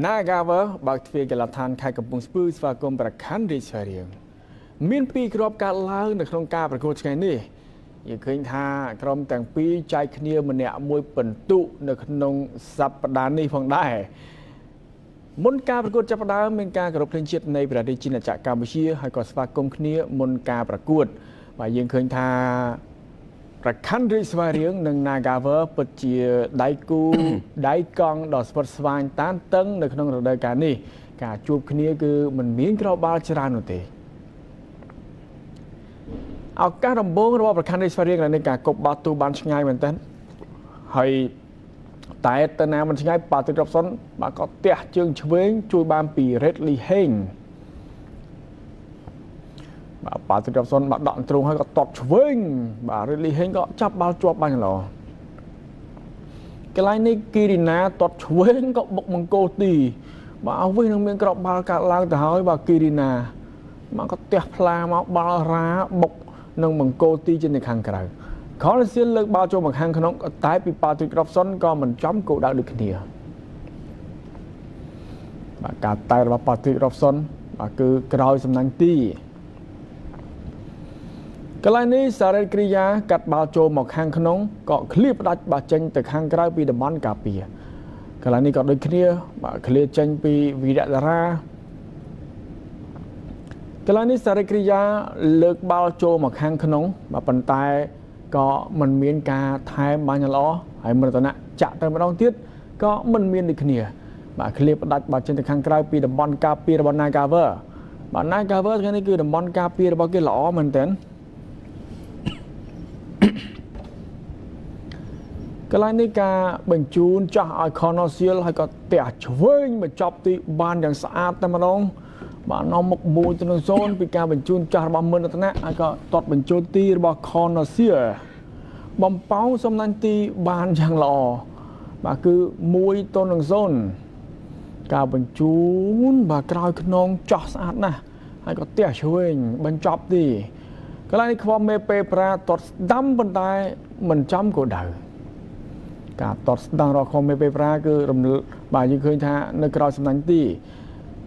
Nagaver បើកទ្វារកីឡដ្ឋានខេត្តកំពង់ស្ពឺស្វាគមន៍ប្រខណ្ឌរាជវារីងមានពីរគ្រាប់កាត់ឡើងនៅក្នុងការប្រកួតថ្ងៃនេះយើងឃើញថាក្រុមទាំងពីរចែកគ្នាម្នាក់មួយពិន្ទុនៅក្នុងសប្តាហ៍នេះផងដែរមុនការប្រកួតចាប់ផ្ដើមមានការគោរពភ្លេងជាតិនៃព្រះរាជាណាចក្រកម្ពុជាហើយក៏ស្វាគមន៍គ្នាមុនការប្រកួតបាទយើងឃើញថាប្រខណ្ឌរាជវារីងនិង Nagaver ពិតជាដៃគូដៃកង់ដ៏ស្វិតស្វាញតានតឹងនៅក្នុងរដូវកាលនេះការជួបគ្នាគឺមិនមានក្របបាល់ច្រើននោះទេឱកាសដំបូងរបស់ប្រខណ្ឌរាជវារីងនៅការគប់បាល់ទូបានឆ្ងាយមែនទែនហើយតែទៅណាមិនឆ្ងាយប៉ាទីក Robson បាទក៏ទះជើងឆ្វេងជួយបានពី Redley Heng បាទប៉ាទីក Robson បាទដកទ្រូងហើយក៏តត់ឆ្វេងបាទ Redley Heng ក៏ចាប់បាល់ជាប់បានល្អកន្លែងនេះគីរីណាតត់ឆ្វេងក៏បុកមង្គលទីបាទអស់វិញនឹងមានក្របបាល់កាត់ឡើងទៅហើយបាទគីរីណាមកក៏ទះផ្លាមកបាល់រ៉ាបុកនឹងមង្គលទីជានៅខាងក្រៅខលសៀនលើកបាល់ចូលមកខាងក្នុងតែពីប៉ាទីក Robson ក៏មិនចំគោលដៅដូចគ្នាបាទការតែរបស់ប៉ាទីក Robson បាទគឺក្រោយសំណាញ់ទីកន្លែងនេះសារ៉េតគ្រីយ៉ាកាត់បាល់ចូលមកខាងក្នុងក៏ឃ្លៀផ្ដាច់បាល់ចេញទៅខាងក្រៅពីតំបន់ការពារកន្លែងនេះក៏ដូចគ្នាបាទឃ្លៀចេញពីវីរៈតារាកន្លែងនេះសារ៉េតគ្រីយ៉ាលើកបាល់ចូលមកខាងក្នុងបាទប៉ុន្តែក៏មិនមានការថែមបានល្អហើយមរតនៈចាក់ទៅម្ដងទៀតក៏មិនមានដូចគ្នាបាទឃ្លៀផ្ដាច់បាល់ចេញទៅខាងក្រៅពីតំបន់ការពាររបស់ Nagaver បាទ Nagaver ថ្ងៃនេះគឺតំបន់ការពាររបស់គេល្អមែនទែនកន្លែងនេះការបញ្ជូនចាស់ឲ្យ Cornell ហើយក៏ទះឆ្វេងបញ្ចប់ទីបានយ៉ាងស្អាតតែម្ដងបាទនាំមុខ1ទៅ0ពីការបញ្ជូនចាស់របស់មឿនរតនៈហើយក៏ទាត់បញ្ជូនទីរបស់ Cornell បំប៉ោងសំណាញ់ទីបានយ៉ាងល្អបាទគឺ1ទៅ0ការបញ្ជូនបាទក្រោយខ្នងចោះស្អាតណាស់ហើយក៏ទះឆ្វេងបញ្ចប់ទីកន្លែងនេះខ្វំមេពេប្រាទាត់ស្ដាំប៉ុន្តែមិនចំគោលដៅការទាត់ស្ដាំរបស់ខ្វំមេពេប្រាគឺរំលឹកបាទយើងឃើញថានៅក្រោយសំណាញ់ទី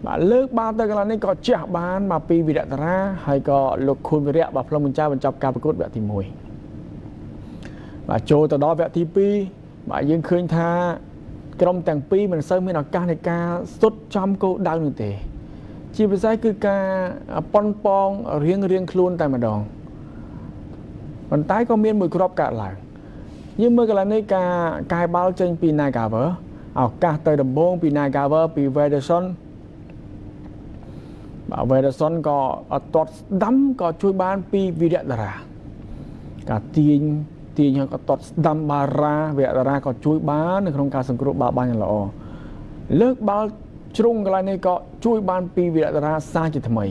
បាទលើកបាល់ទៅកន្លែងនេះក៏ជះបានមកពីវីរៈតារាហើយក៏លោកខួនវីរៈបាទផ្លុំបញ្ចាបញ្ចប់ការប្រកួតវគ្គទី1បាទចូលទៅដល់វគ្គទី2បាទយើងឃើញថាក្រុមទាំងពីរមិនសូវមានឱកាសនៃការសុទ្ធចំគោលដៅនោះទេជាពិសេសគឺការប៉ុនប៉ងរៀងខ្លួនតែម្ដងប៉ុន្តែក៏មានមួយគ្រាប់កាត់ឡើងយើងមើលកន្លែងនេះការកាយបាល់ចេញពី Nagaver ឱកាសទៅដំបូងពី Nagaver ពី Wederson បាទ Wederson ក៏ទាត់ស្ដាំក៏ជួយបានពីវីរៈតារាការទាញហើយក៏ទាត់ស្ដាំបារ៉ាវីរៈតារាក៏ជួយបាននៅក្នុងការសង្គ្រោះបាល់បានយ៉ាងល្អលើកបាល់ជ្រុងកន្លែងនេះក៏ជួយបានពីវីរៈតារាសាជាថ្មី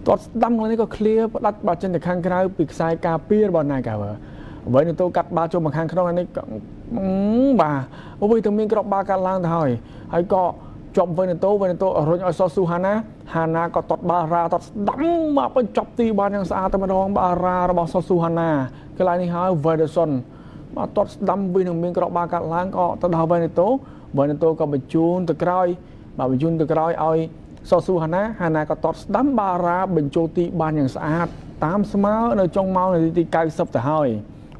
ទាត់ស្ដាំកន្លែងនេះក៏ឃ្លៀផ្ដាច់បាល់ចេញទៅខាងក្រៅពីខ្សែការពាររបស់ Nagaver អ្វីនឹងទៅកាត់បាល់ចូលមកខាងក្នុងនេះបាទអ្វីទៅមានក្របបាល់កាត់ឡើងទៅហើយក៏ជាប់វិញទៅរុញឲ្យសុហាណាក៏ទាត់បាល់រ៉ាទាត់ស្ដាំមកបញ្ចប់ទីបានយ៉ាងស្អាតតែម្ដងបាល់រ៉ារបស់សុហាណាកន្លែងនេះហើយ Wederson បាទទាត់ស្ដាំវិញនឹងមានក្របបាល់កាត់ឡើងក៏ទៅដល់វិញទៅក៏បញ្ជូនទៅក្រោយបាទបញ្ជូនទៅក្រោយឲ្យសុហាណាក៏ទាត់ស្ដាំបាល់រ៉ាបញ្ចូលទីបានយ៉ាងស្អាតតាមស្មើនៅចុងម៉ោងនាទីទី90ទៅហើយ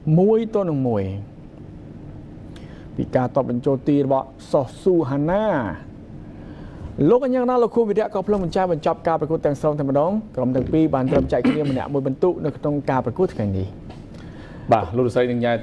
1 ទៅ 1ពីការទាត់បញ្ចូលទីរបស់សុហាណាលោកអញ្ញាណាលោកគូវិរៈក៏ផ្លុំបញ្ចប់ការប្រកួតទាំងស្រុងតែម្ដងក្រុមទាំងពីរបានត្រឹមចែកគ្នាម្នាក់មួយបន្ទុកនៅក្នុងការប្រកួតថ្ងៃនេះបាទលោកលោកស្រីនឹងញ៉ាំទី